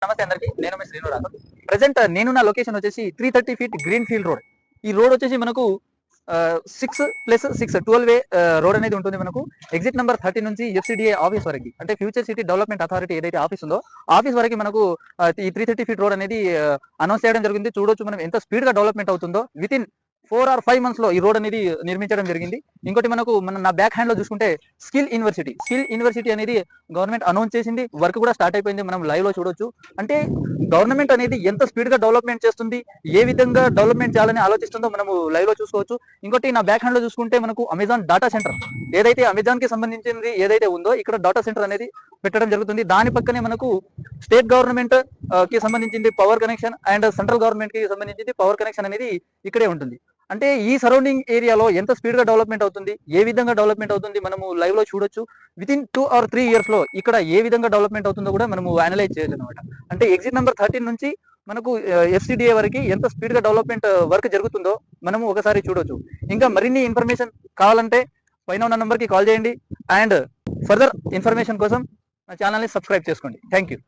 నమస్తే అందరికి, నేను మీ శ్రీను రాథోడ్. ప్రెసెంట్ నేనున్న లొకేషన్ వచ్చేసి 330 ఫీట్ గ్రీన్ ఫీల్డ్ రోడ్. ఈ రోడ్ వచ్చేసి మనకు 6+6 12 వే రోడ్ అనేది ఉంటుంది. మనకు ఎగ్జిట్ నెంబర్ 30 నుంచి FCDA ఆఫీస్ వరకు, అంటే ఫ్యూచర్ సిటీ డెవలప్మెంట్ అథారిటీ ఏదైతే ఆఫీస్ ఉందో ఆఫీస్ వరకు మనకు ఈ 330 ఫీట్ రోడ్ అనేది అనౌన్స్ చేయడం జరిగింది. చూడొచ్చు మనం ఎంత స్పీడ్ గా డెవలప్మెంట్ అవుతుందో. విత్ ఇన్ 4 or 5 months లో ఈ రోడ్ అనేది నిర్మించడం జరిగింది. ఇంకోటి మనకు నా బ్యాక్ హ్యాండ్ లో చూసుకుంటే స్కిల్ యూనివర్సిటీ అనేది గవర్నమెంట్ అనౌన్స్ చేసింది. వర్క్ కూడా స్టార్ట్ అయిపోయింది, మనం లైవ్ లో చూడొచ్చు. అంటే గవర్నమెంట్ అనేది ఎంత స్పీడ్ గా డెవలప్మెంట్ చేస్తుంది, ఏ విధంగా డెవలప్మెంట్ చేయాలని ఆలోచిస్తుందో మనము లైవ్ లో చూసుకోవచ్చు. ఇంకోటి నా బ్యాక్ హ్యాండ్ లో చూసుకుంటే మనకు అమెజాన్ డాటా సెంటర్, ఏదైతే అమెజాన్ కి సంబంధించింది ఏదైతే ఉందో ఇక్కడ డాటా సెంటర్ అనేది పెట్టడం జరుగుతుంది. దాని పక్కనే మనకు స్టేట్ గవర్నమెంట్ కి సంబంధించింది power connection and central government కి సంబంధించింది పవర్ కనెక్షన్ అనేది ఇక్కడే ఉంటుంది. అంటే ఈ సరౌండింగ్ ఏరియాలో ఎంత స్పీడ్ గా డెవలప్మెంట్ అవుతుంది, ఏ విధంగా డెవలప్మెంట్ అవుతుంది మనము లైవ్ లో చూడొచ్చు. విత్ ఇన్ 2 or 3 years లో ఇక్కడ ఏ విధంగా డెవలప్మెంట్ అవుతుందో కూడా మనము అనలైజ్ చేయొచ్చు అనమాట. అంటే ఎగ్జిట్ నెంబర్ 13 నుంచి మనకు FCDA వరకు ఎంత స్పీడ్ గా డెవలప్మెంట్ వర్క్ జరుగుతుందో మనము ఒకసారి చూడొచ్చు. ఇంకా మరిన్ని ఇన్ఫర్మేషన్ కావాలంటే పైన ఉన్న నంబర్ కి కాల్ చేయండి. అండ్ ఫర్దర్ ఇన్ఫర్మేషన్ కోసం నా ఛానల్ ని సబ్స్క్రైబ్ చేసుకోండి. Thank you.